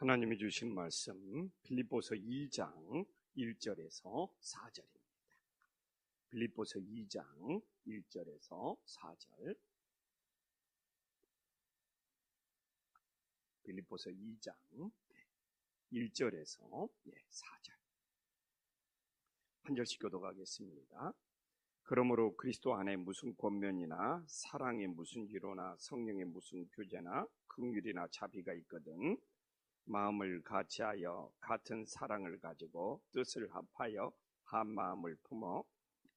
하나님이 주신 말씀 빌립보서 2장 1절에서 4절입니다. 빌립보서 2장 1절에서 4절. 빌립보서 2장 1절에서 4절. 한 절씩 교독하겠습니다. 그러므로 그리스도 안에 무슨 권면이나 사랑의 무슨 위로나 성령의 무슨 교제나 긍휼이나 자비가 있거든 마음을 같이하여 같은 사랑을 가지고 뜻을 합하여 한 마음을 품어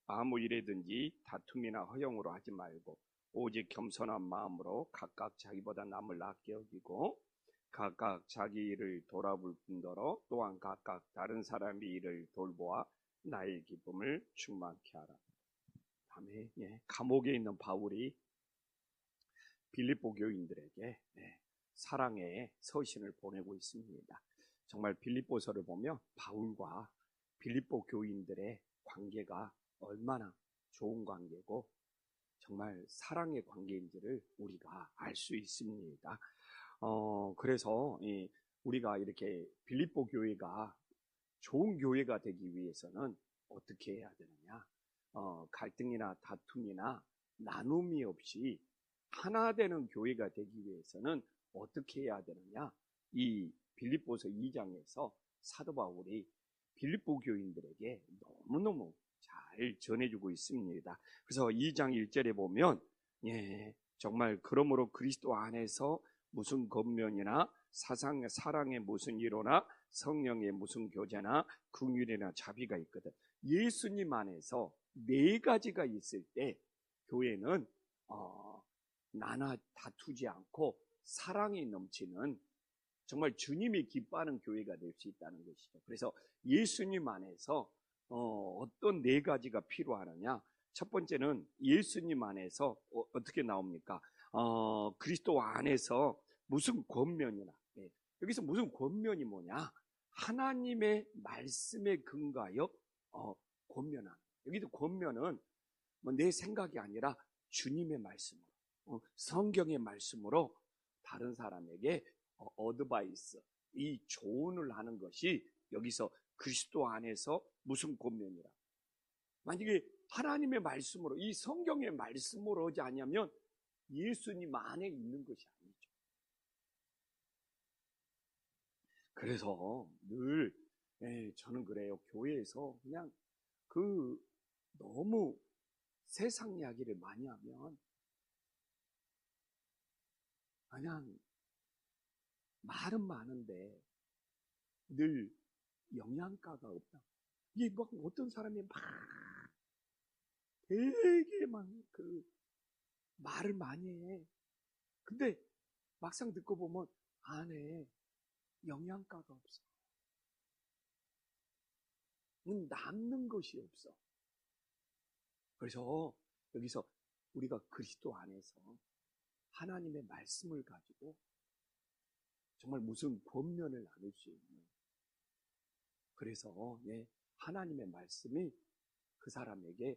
아무 일에든지 다툼이나 허용으로 하지 말고 오직 겸손한 마음으로 각각 자기보다 남을 낫게 여기고 각각 자기 일을 돌아볼 뿐더러 또한 각각 다른 사람의 일을 돌보아 나의 기쁨을 충만케 하라. 다음에 감옥에 있는 바울이 빌립보 교인들에게 사랑의 서신을 보내고 있습니다. 정말 빌립보서를 보면 바울과 빌립보 교인들의 관계가 얼마나 좋은 관계고 정말 사랑의 관계인지를 우리가 알 수 있습니다. 그래서 우리가 이렇게 빌립보 교회가 좋은 교회가 되기 위해서는 어떻게 해야 되느냐? 갈등이나 다툼이나 나눔이 없이 하나 되는 교회가 되기 위해서는 어떻게 해야 되느냐? 이 빌립보서 2장에서 사도 바울이 빌립보 교인들에게 너무너무 잘 전해주고 있습니다. 그래서 2장 1절에 보면 정말 그러므로 그리스도 안에서 무슨 권면이나 사랑의 무슨 위로나 성령의 무슨 교제나 긍휼이나 자비가 있거든. 예수님 안에서 네 가지가 있을 때 교회는 나나 다투지 않고 사랑이 넘치는 정말 주님이 기뻐하는 교회가 될 수 있다는 것이죠. 그래서 예수님 안에서 어떤 네 가지가 필요하느냐? 첫 번째는 예수님 안에서 어떻게 나옵니까? 그리스도 안에서 무슨 권면이나 여기서 무슨 권면이 뭐냐? 하나님의 말씀에 근거하여 권면하는. 여기도 권면은 내 생각이 아니라 주님의 말씀으로 성경의 말씀으로 다른 사람에게 어드바이스, 이 조언을 하는 것이 여기서 그리스도 안에서 무슨 권면이라. 만약에 하나님의 말씀으로 이 성경의 말씀으로 하지 않으면 예수님 안에 있는 것이 아니죠. 그래서 늘 저는 그래요. 교회에서 그냥 너무 세상 이야기를 많이 하면 그냥 말은 많은데 늘 영양가가 없다. 이게 막 어떤 사람이 막 되게 막 말을 많이 해. 근데 막상 듣고 보면 안에 영양가가 없어. 남는 것이 없어. 그래서 여기서 우리가 그리스도 안에서 하나님의 말씀을 가지고 정말 무슨 권면을 나눌 수 있는, 그래서 하나님의 말씀이 그 사람에게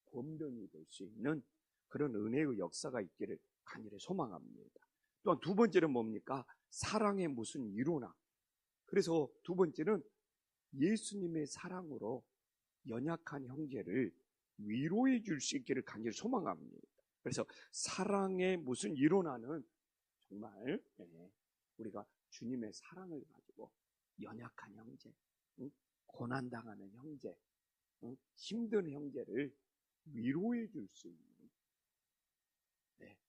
권변이 될 수 있는 그런 은혜의 역사가 있기를 간절히 소망합니다. 또한 두 번째는 뭡니까? 사랑의 무슨 위로나. 그래서 두 번째는 예수님의 사랑으로 연약한 형제를 위로해 줄 수 있기를 간절히 소망합니다. 그래서 사랑의 무슨 위로나는 정말 우리가 주님의 사랑을 가지고 연약한 형제, 고난당하는 형제, 힘든 형제를 위로해 줄 수 있는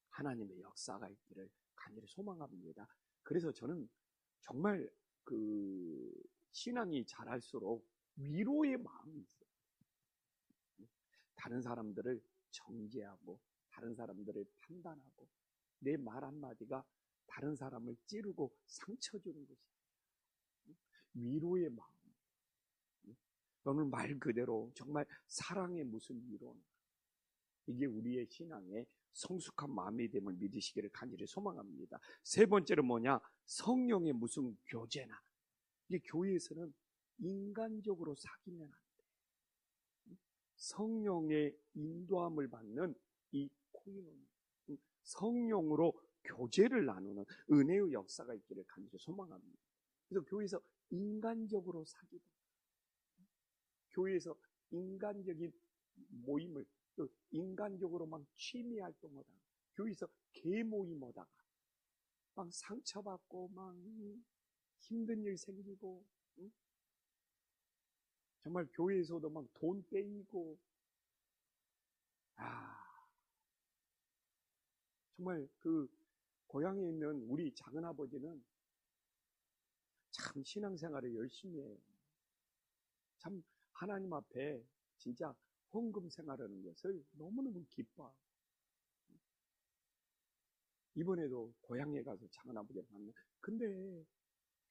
하나님의 역사가 있기를 간절히 소망합니다. 그래서 저는 정말 신앙이 자랄수록 위로의 마음이 있어요. 다른 사람들을 정죄하고 다른 사람들을 판단하고 내 말 한마디가 다른 사람을 찌르고 상처 주는 것이 위로의 마음. 오늘 말 그대로 정말 사랑의 무슨 위로나. 이게 우리의 신앙의 성숙한 마음이 됨을 믿으시기를 간절히 소망합니다. 세 번째는 뭐냐? 성령의 무슨 교제나. 이게 교회에서는 인간적으로 사귀면 안 돼. 성령의 인도함을 받는 이 코이노니, 성령으로 교제를 나누는 은혜의 역사가 있기를 간절히 소망합니다. 그래서 교회에서 인간적으로 사귀다. 교회에서 인간적인 모임을, 또 인간적으로 막 취미 활동을 하다. 교회에서 개 모임 하다가 막 상처받고 막 힘든 일 생기고, 응? 정말 교회에서도 막 돈 떼이고, 정말 그 고향에 있는 우리 작은아버지는 참 신앙생활을 열심히 해요. 참 하나님 앞에 진짜 헌금 생활하는 것을 너무너무 기뻐하고, 이번에도 고향에 가서 작은아버지를 만나. 근데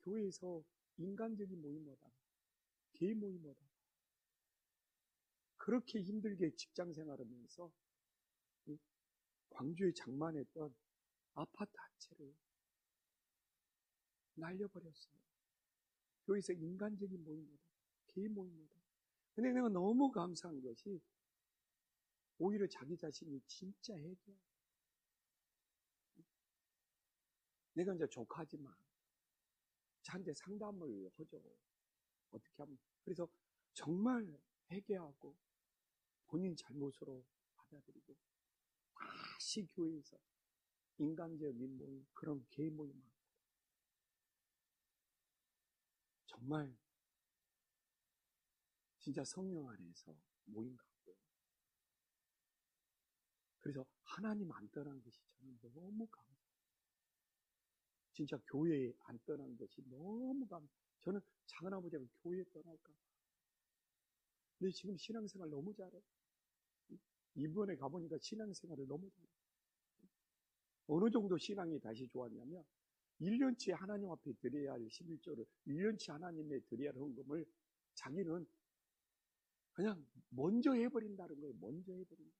교회에서 인간적인 모임보다, 개인 모임보다 그렇게 힘들게 직장 생활하면서 광주에 장만했던 아파트 한 채를 날려버렸어요. 교회에서 인간적인 모임보다, 개인 모임보다. 근데 내가 너무 감사한 것이 오히려 자기 자신이 진짜 해결. 내가 이제 조카지만 저한테 상담을 하죠. 어떻게 하면. 그래서 정말 회개하고 본인 잘못으로 받아들이고 다시 교회에서 인간적인 모임, 그런 개인 모임 하고 정말 진짜 성령 안에서 모임 갖고, 그래서 하나님 안 떠난 것이 저는 너무 감사해요. 진짜 교회에 안 떠난 것이 너무 감사해요. 저는 작은아버지가 교회 떠날까 봐. 근데 지금 신앙생활 너무 잘해. 이번에 가보니까 신앙생활을 너무 잘해. 어느 정도 신앙이 다시 좋았냐면 1년치 하나님 앞에 드려야 할 11조를 1년치 하나님에 드려야 할 헌금을 자기는 그냥 먼저 해버린다는 거예요. 먼저 해버린다.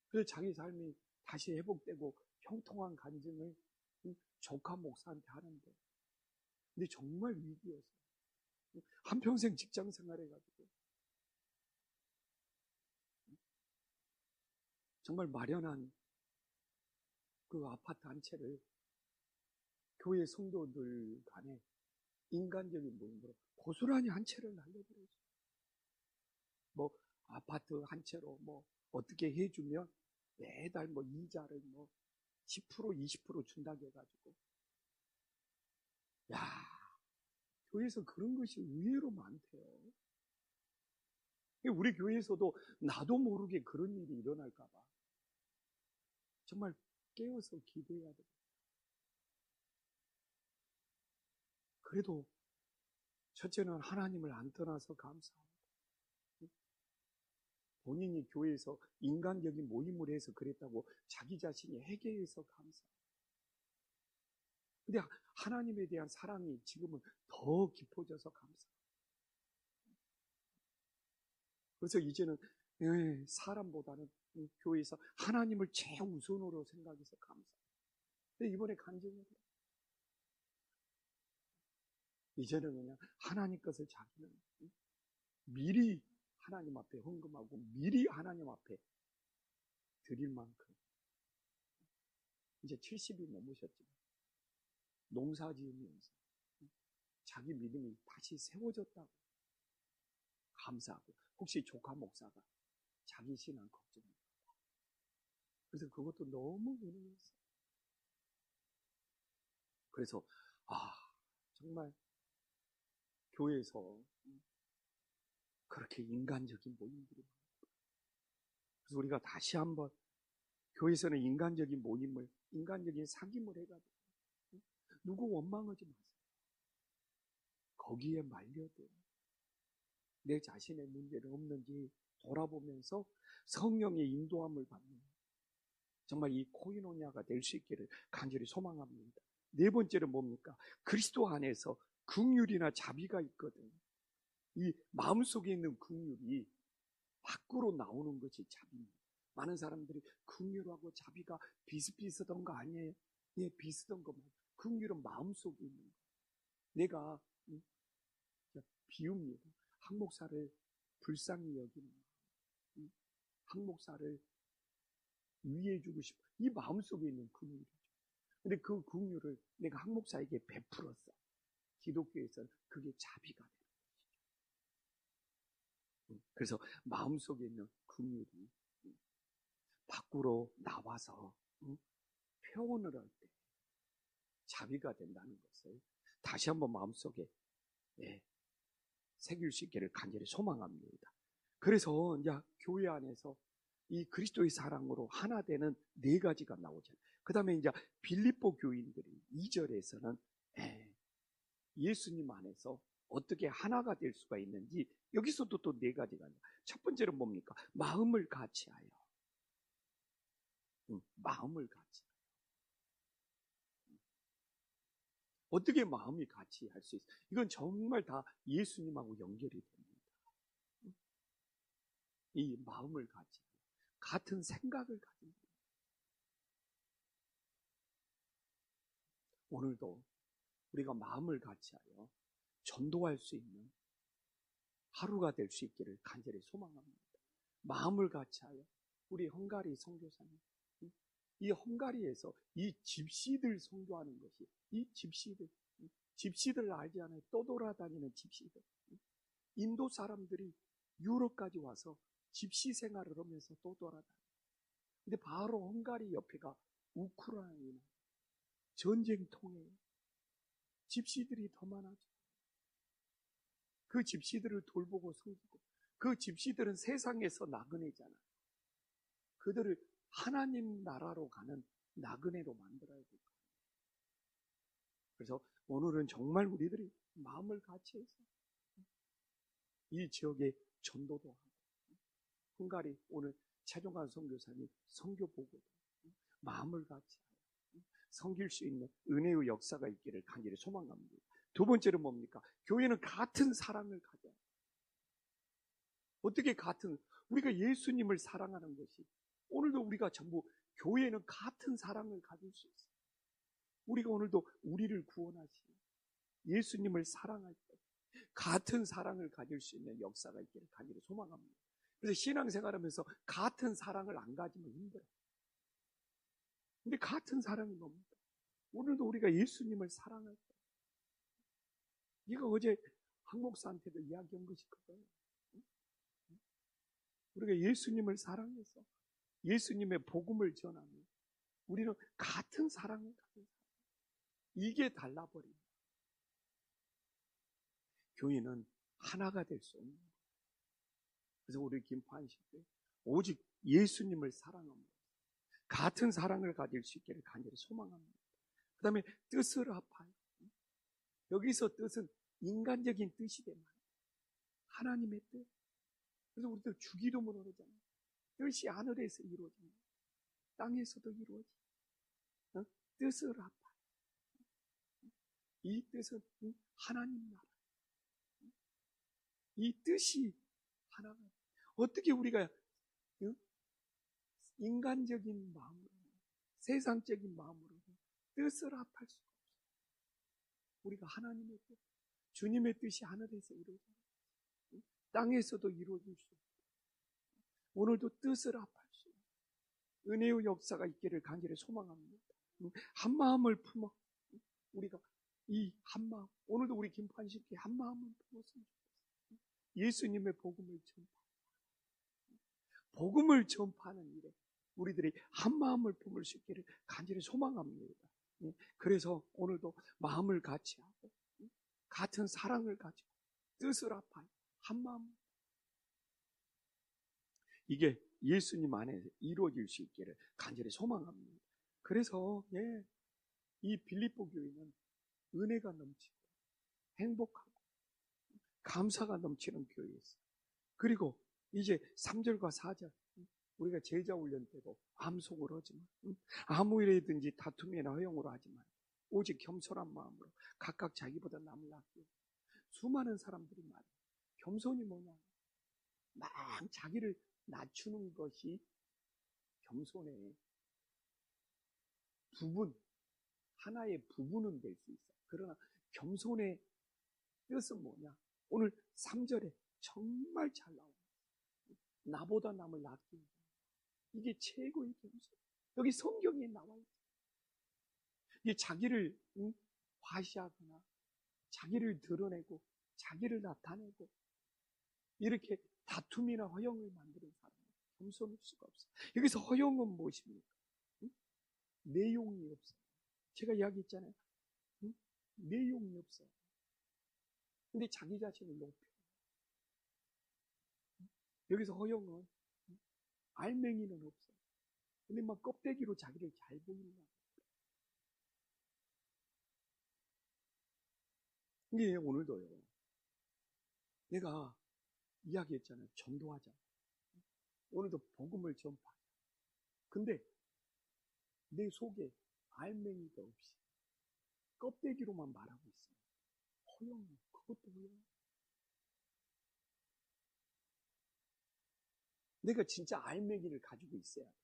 그래서 자기 삶이 다시 회복되고 형통한 간증을 조카 목사한테 하는데, 근데 정말 위기였어요. 한평생 직장 생활해가지고 정말 마련한 그 아파트 한 채를 교회 성도들 간에 인간적인 모임으로 고스란히 한 채를 날려버렸어요. 뭐 아파트 한 채로 뭐 어떻게 해주면 매달 뭐 이자를 뭐 10% 20% 준다고 해가지고, 야, 교회에서 그런 것이 의외로 많대요. 우리 교회에서도 나도 모르게 그런 일이 일어날까봐 정말 깨어서 기도해야 돼요. 그래도 첫째는 하나님을 안 떠나서 감사합니다. 본인이 교회에서 인간적인 모임을 해서 그랬다고 자기 자신이 회개해서 감사합니다. 근데 하나님에 대한 사랑이 지금은 더 깊어져서 감사합니다. 그래서 이제는 사람보다는 교회에서 하나님을 최우선으로 생각해서 감사합니다. 근데 이번에 간증을 이제는 그냥 하나님 것을 자기는 미리 하나님 앞에 헌금하고 미리 하나님 앞에 드릴 만큼, 이제 70이 넘으셨지만 농사 지으면서 자기 믿음이 다시 세워졌다고 감사하고, 혹시 조카 목사가 자기 신앙 걱정합니다. 그래서 그것도 너무 은혜였어요. 그래서 정말 교회에서 그렇게 인간적인 모임들이 많고, 그래서 우리가 다시 한번 교회에서는 인간적인 모임을, 인간적인 사귐을 해가지고 누구 원망하지 마세요. 거기에 말려도 내 자신의 문제는 없는지 돌아보면서 성령의 인도함을 받는 정말 이 코이노냐가 될 수 있기를 간절히 소망합니다. 네 번째는 뭡니까? 그리스도 안에서 긍휼이나 자비가 있거든. 이 마음속에 있는 긍휼이 밖으로 나오는 것이 자비입니다. 많은 사람들이 긍휼하고 자비가 비슷비슷한 거 아니에요? 예, 비슷한 것만. 긍휼은 마음속에 있는 거. 내가 비웁니다. 한 목사를 불쌍히 여기는 마음, 한 목사를 위해주고 싶어. 이 마음속에 있는 긍휼이죠. 근데 그 긍휼을 내가 한 목사에게 베풀었어. 기독교에서는 그게 자비가 되는 거죠. 그래서 마음속에 있는 긍휼이 밖으로 나와서 표현을 할 때 자비가 된다는 것을 다시 한번 마음속에 새길 수 있기를 간절히 소망합니다. 그래서 이제 교회 안에서 이 그리스도의 사랑으로 하나 되는 네 가지가 나오잖아요. 그 다음에 이제 빌립보 교인들이 2절에서는 예수님 안에서 어떻게 하나가 될 수가 있는지 여기서도 또 네 가지가 있어요. 첫 번째는 뭡니까? 마음을 같이하여. 마음을 같이하여. 어떻게 마음이 같이 할 수 있어요? 이건 정말 다 예수님하고 연결이 됩니다. 이 마음을 같이 같은 생각을 가진 거예요. 오늘도 우리가 마음을 같이하여 전도할 수 있는 하루가 될 수 있기를 간절히 소망합니다. 마음을 같이하여 우리 헝가리 선교사님, 이 헝가리에서 이 집시들 선교하는 것이, 이 집시들 알지 않아요? 떠돌아다니는 집시들. 인도 사람들이 유럽까지 와서 집시 생활을 하면서 떠돌아다녀요. 근데 바로 헝가리 옆에가 우크라이나 전쟁통에 집시들이 더 많아져. 그 집시들을 돌보고 섬기고, 그 집시들은 세상에서 나그네잖아요. 그들을 하나님 나라로 가는 나그네로 만들어야 될 거예요. 그래서 오늘은 정말 우리들이 마음을 같이 해서 이 지역에 전도도 하고, 헝가리 오늘 최종관 선교사님 선교 보고도 마음을 같이 하여 섬길 수 있는 은혜의 역사가 있기를 간절히 소망합니다. 두 번째는 뭡니까? 교회는 같은 사랑을 가져야 해요. 어떻게 우리가 예수님을 사랑하는 것이, 오늘도 우리가 전부 교회는 같은 사랑을 가질 수 있어요. 우리가 오늘도 우리를 구원하시는 예수님을 사랑할 때 같은 사랑을 가질 수 있는 역사가 있기를 간절히 소망합니다. 그래서 신앙생활하면서 같은 사랑을 안 가지면 힘들어요. 근데 같은 사랑이 뭡니까? 오늘도 우리가 예수님을 사랑할 때, 이거 어제 한 목사한테도 이야기한 것이 그거예요. 우리가 예수님을 사랑해서 예수님의 복음을 전하면 우리는 같은 사랑을 가진 사람. 이게 달라버립니다. 교회는 하나가 될 수 없는 거예요. 그래서 우리 김판식 때 오직 예수님을 사랑합니다. 같은 사랑을 가질 수 있기를 간절히 소망합니다. 그 다음에 뜻을 합하여. 여기서 뜻은 인간적인 뜻이 되면 하나님의 뜻. 그래서 우리도 주기도문을 하잖아요. 뜻이 하늘에서 이루어집니다. 땅에서도 이루어지. 뜻을 합하여. 이 뜻은 하나님 나라. 이 뜻이 하나가. 어떻게 우리가 인간적인 마음으로, 세상적인 마음으로 뜻을 합할 수가 없어요. 우리가 하나님의 뜻, 주님의 뜻이 하늘에서 이루어져요. 땅에서도 이루어질 수 있고, 오늘도 뜻을 합할 수 있는 은혜의 역사가 있기를 간절히 소망합니다. 한 마음을 품어 우리가 이 한 마음, 오늘도 우리 김판식이 한 마음을 품었으면 좋겠어요. 예수님의 복음을 복음을 전파하는 일에 우리들이 한 마음을 품을 수 있기를 간절히 소망합니다. 그래서 오늘도 마음을 같이 하고 같은 사랑을 가지고 뜻을 합하여 한 마음, 이게 예수님 안에 이루어질 수 있기를 간절히 소망합니다. 그래서 이 빌립보 교회는 은혜가 넘치고 행복하고 감사가 넘치는 교회였어요. 그리고 이제 3절과 4절 우리가 제자 훈련 때도 암송을 하지만 아무 일이든지 다툼이나 허용으로 하지 말고 오직 겸손한 마음으로 각각 자기보다 남을 아끼고. 수많은 사람들이 말해요. 겸손이 뭐냐? 막 자기를 낮추는 것이 겸손의 하나의 부분은 될 수 있어요. 그러나 겸손의 뜻은 뭐냐? 오늘 3절에 정말 잘 나와요. 나보다 남을 아끼는 거. 이게 최고의 겸손. 여기 성경에 나와 있어요. 이게 자기를 과시하거나 자기를 드러내고 자기를 나타내고 이렇게 다툼이나 허영을 만드는 사람은 겸손할 수가 없어요. 여기서 허영은 무엇입니까? 응? 내용이 없어요. 제가 이야기했잖아요. 응? 내용이 없어요. 근데 자기 자신을 높여. 여기서 허영은 알맹이는 없어요. 근데 막 껍데기로 자기를 잘 보이는 거예요. 이게 오늘도요. 내가 이야기했잖아요. 전도하자. 오늘도 복음을 전파하자. 근데 내 속에 알맹이가 없이 껍데기로만 말하고 있어요. 허영, 그것도 허영. 내가 진짜 알맹이를 가지고 있어야 돼.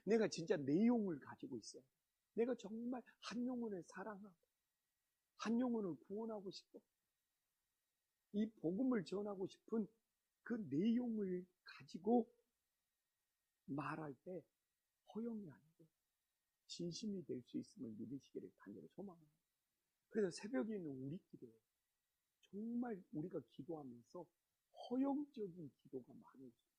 내가 진짜 내용을 가지고 있어야 돼. 내가 정말 한 영혼을 사랑하고 한 영혼을 구원하고 싶어. 이 복음을 전하고 싶은 그 내용을 가지고 말할 때 허영이 아니고 진심이 될 수 있음을 믿으시기를 간절히 소망합니다. 그래서 새벽에 있는 우리끼리 정말 우리가 기도하면서 허영적인 기도가 많을 수 있어요.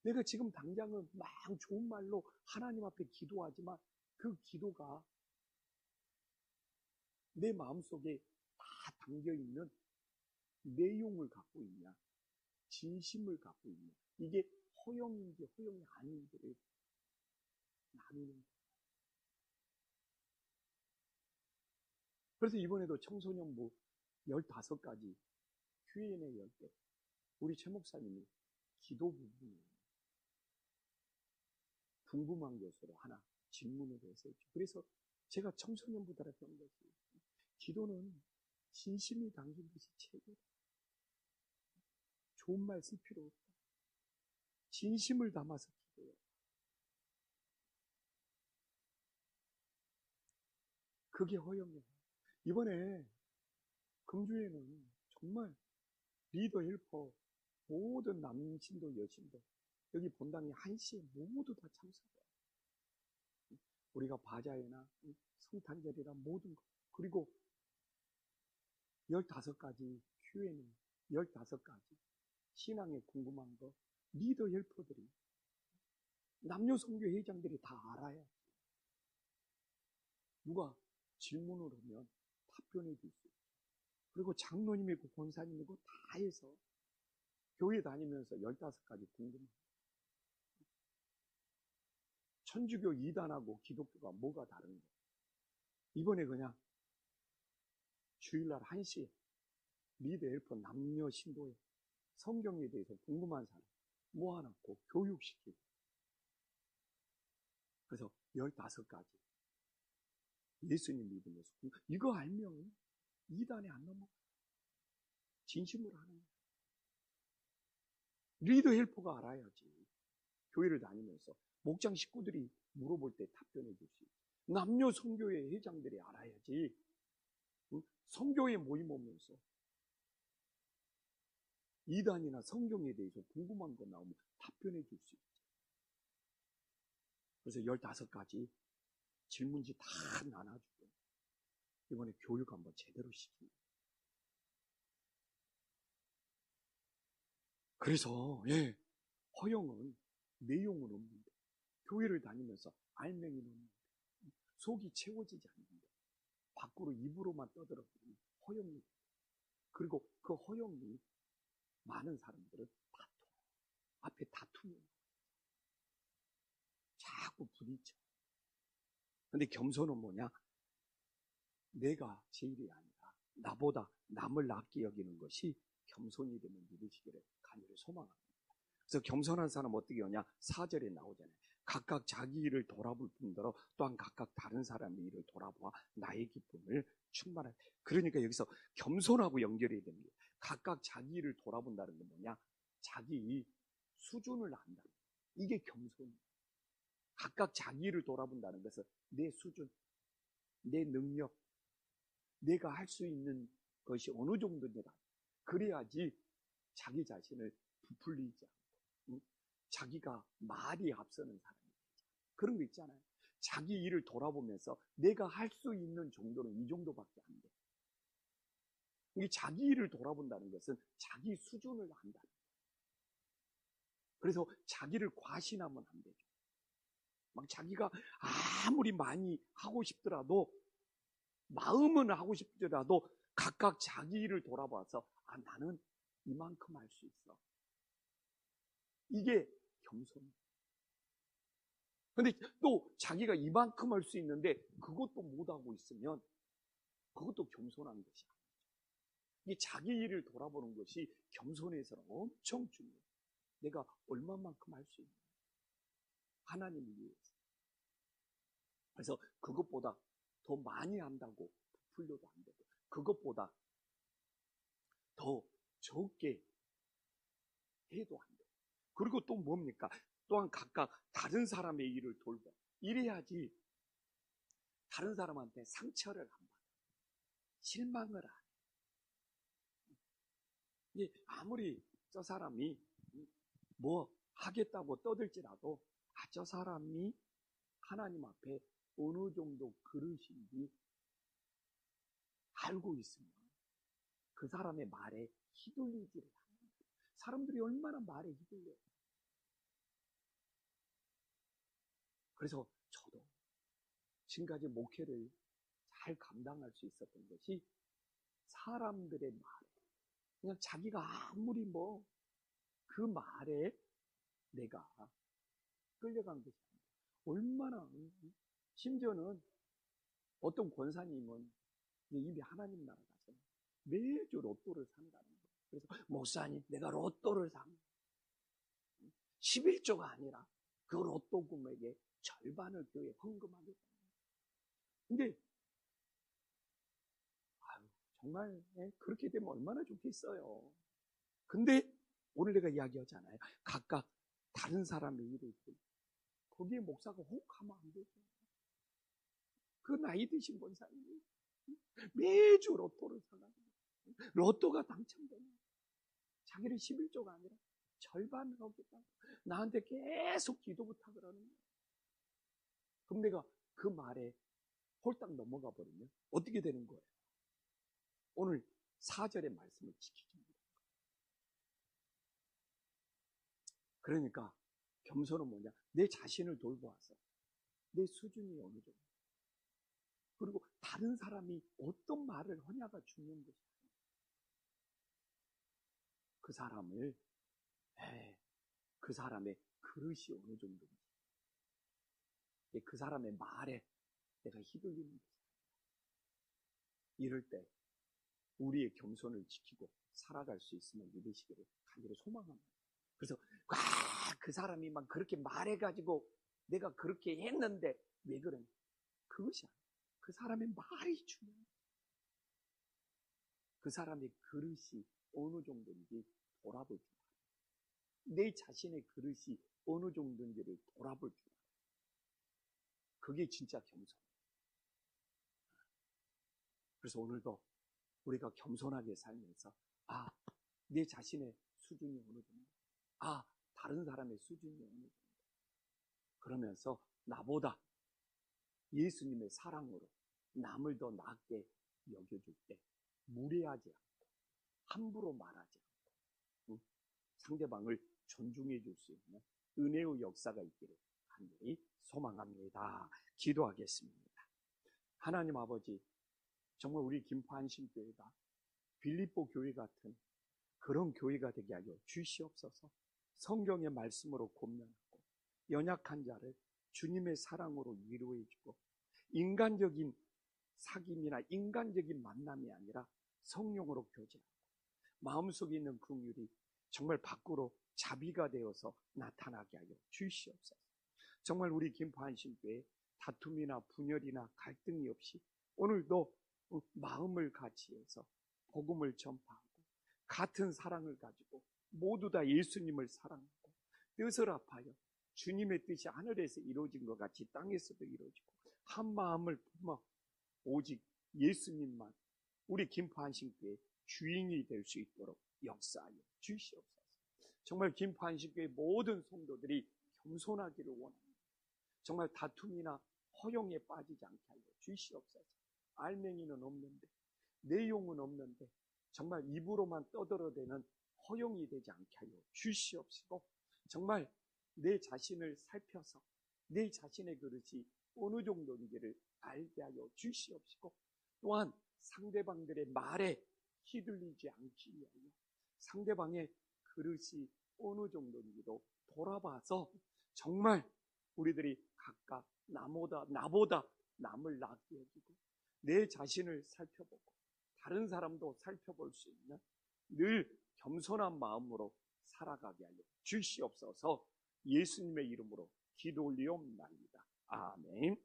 내가 지금 당장은 막 좋은 말로 하나님 앞에 기도하지만 그 기도가 내 마음속에 다 담겨있는 내용을 갖고 있냐, 진심을 갖고 있냐, 이게 허영인지 허영이 아닌지를 나누는 거예요. 그래서 이번에도 청소년부 15가지 Q&A 열 때 우리 최 목사님이 기도 부분에 궁금한 것으로 하나 질문을 해서 했죠. 그래서 제가 청소년부들한테 한 것이 기도는 진심이 담긴 것이 최고다. 좋은 말 쓸 필요 없다. 진심을 담아서 기도해. 그게 허영이에요. 이번에 금주에는 정말 리더, 헬퍼, 모든 남신도 여신도 여기 본당에 1시에 모두 다 참석해요. 우리가 바자회나 성탄절이나 모든 것, 그리고 15가지 Q&A, 15가지 신앙에 궁금한 거 리더 헬퍼들이 남녀 선교 회장들이 다 알아야 누가 질문을 하면 답변해 줄 수 있고, 그리고 장로님이고 권사님이고 다 해서 교회 다니면서 15가지 궁금한 거. 천주교 2단하고 기독교가 뭐가 다른가? 이번에 그냥 주일날 1시에 리더 헬퍼 남녀 신도에 성경에 대해서 궁금한 사람 모아놓고 교육시키고, 그래서 15가지 예수님 믿으면서 이거 알면 2단에 안 넘어가. 진심으로 하는 거야. 리더 헬퍼가 알아야지. 교회를 다니면서 목장 식구들이 물어볼 때 답변해 줄 수 있고, 남녀 선교회 회장들이 알아야지. 선교회 모임 오면서 2단이나 성경에 대해서 궁금한 거 나오면 답변해 줄 수 있죠. 그래서 15가지 질문지 다 나눠주고 이번에 교육 한번 제대로 시킵니다. 그래서 허영은 내용은 없는데 교회를 다니면서 알맹이는 없는데 속이 채워지지 않는데 밖으로 입으로만 떠들어보면 허영이, 그리고 그 허영이 많은 사람들은 다투, 앞에 다투는 자꾸 부딪혀. 근데 겸손은 뭐냐? 내가 제일이 아니라 나보다 남을 낮게 여기는 것이 겸손이 되면 믿으시기를 간절히 소망합니다. 그래서 겸손한 사람은 어떻게 하냐? 4절에 나오잖아요. 각각 자기 일을 돌아볼 뿐더러 또한 각각 다른 사람의 일을 돌아보아 나의 기쁨을 충만하게. 그러니까 여기서 겸손하고 연결해야 됩니다. 각각 자기 일을 돌아본다는 건 뭐냐? 자기 수준을 안다. 이게 겸손이에요. 각각 자기 일을 돌아본다는 것은 내 수준, 내 능력, 내가 할 수 있는 것이 어느 정도인가. 그래야지 자기 자신을 부풀리지 않고 자기가 말이 앞서는 사람이 되죠. 그런 거 있잖아요. 자기 일을 돌아보면서 내가 할 수 있는 정도는 이 정도밖에 안 돼. 이 자기 일을 돌아본다는 것은 자기 수준을 한다. 그래서 자기를 과신하면 안 되죠. 막 자기가 아무리 많이 하고 싶더라도, 마음은 하고 싶더라도 각각 자기 일을 돌아봐서 나는 이만큼 할 수 있어. 이게 겸손. 근데 또 자기가 이만큼 할 수 있는데 그것도 못하고 있으면 그것도 겸손한 것이 아니죠. 이 자기 일을 돌아보는 것이 겸손에서는 엄청 중요해요. 내가 얼마만큼 할 수 있는 하나님을 위해서. 그래서 그것보다 더 많이 한다고 부풀려도 안 되고, 그것보다 더 적게 해도 안 돼요. 그리고 또 뭡니까? 또한 각각 다른 사람의 일을 돌봐. 이래야지 다른 사람한테 상처를 안 받아. 실망을 안 해. 아무리 저 사람이 뭐 하겠다고 떠들지라도 저 사람이 하나님 앞에 어느 정도 그릇인지 알고 있으면 그 사람의 말에 휘둘리지를 않아요. 사람들이 얼마나 말에 휘둘려요. 그래서 저도 지금까지 목회를 잘 감당할 수 있었던 것이 사람들의 말에, 그냥 자기가 아무리 그 말에 내가 끌려간 것이 아니라, 얼마나, 심지어는 어떤 권사님은 이미 하나님 나라 가서 매주 로또를 산다는 거예요. 그래서 목사님, 내가 로또를 산 11조가 아니라 그 로또 금액의 절반을 교회에 헌금하겠다. 근데 정말 그렇게 되면 얼마나 좋겠어요. 근데 오늘 내가 이야기하잖아요. 각각 다른 사람의 일을 거기에 목사가 혹하면 안 되죠. 그 나이 드신 권사님이 매주 로또를 사가지고 로또가 당첨되면 자기를 11조가 아니라 절반을 하겠다고 나한테 계속 기도 부탁을 하는 거예요. 그럼 내가 그 말에 홀딱 넘어가 버리면 어떻게 되는 거예요? 오늘 4절의 말씀을 지키지 못한 거예요. 그러니까 겸손은 뭐냐? 내 자신을 돌보아서 내 수준이 어느 정도, 그리고 다른 사람이 어떤 말을 하냐가 중요한 것이 아니에요. 그 사람을, 그 사람의 그릇이 어느 정도인지, 그 사람의 말에 내가 휘둘리는 것이 아니라, 이럴 때 우리의 겸손을 지키고 살아갈 수 있으면 믿으시기를 간절히 소망합니다. 그래서 그 사람이 막 그렇게 말해가지고 내가 그렇게 했는데 왜 그러냐? 그것이 아니에요. 그 사람의 말이 중요해요. 그 사람의 그릇이 어느 정도인지 돌아볼 줄 알아요. 내 자신의 그릇이 어느 정도인지를 돌아볼 줄 알아요. 그게 진짜 겸손이에요. 그래서 오늘도 우리가 겸손하게 살면서 내 자신의 수준이 어느 정도, 다른 사람의 수준이 어느 정도, 그러면서 나보다 예수님의 사랑으로 남을 더 낫게 여겨줄 때 무례하지 않고 함부로 말하지 않고 상대방을 존중해 줄 수 있는 은혜의 역사가 있기를 간절히 소망합니다. 기도하겠습니다. 하나님 아버지, 정말 우리 김포안심교회가 빌립보 교회 같은 그런 교회가 되게 하여 주시옵소서. 성경의 말씀으로 권면하고 연약한 자를 주님의 사랑으로 위로해주고, 인간적인 사귐이나 인간적인 만남이 아니라 성령으로 교제하고, 마음속에 있는 긍휼이 정말 밖으로 자비가 되어서 나타나게 하여 주시옵소서. 정말 우리 김포안심교회 다툼이나 분열이나 갈등이 없이 오늘도 마음을 같이해서 복음을 전파하고 같은 사랑을 가지고 모두 다 예수님을 사랑하고 뜻을 합하여 주님의 뜻이 하늘에서 이루어진 것 같이 땅에서도 이루어지고 한 마음을 품어 오직 예수님만 우리 김포안심교회 주인이 될 수 있도록 역사하여 주시옵소서. 정말 김포안심교회 모든 성도들이 겸손하기를 원합니다. 정말 다툼이나 허용에 빠지지 않게 하여 주시옵소서. 알맹이는 없는데, 내용은 없는데 정말 입으로만 떠들어대는 허용이 되지 않게 하여 주시옵시고, 정말 내 자신을 살펴서 내 자신의 그릇이 어느 정도인지를 알게 하여 주시옵시고, 또한 상대방들의 말에 휘둘리지 않기 위하여 상대방의 그릇이 어느 정도인지도 돌아봐서 정말 우리들이 각각 나보다 남을 낫게 여기고 내 자신을 살펴보고 다른 사람도 살펴볼 수 있는 늘 겸손한 마음으로 살아가게 하여 주시옵소서. 예수님의 이름으로 기도 올리옵나이다. 아멘.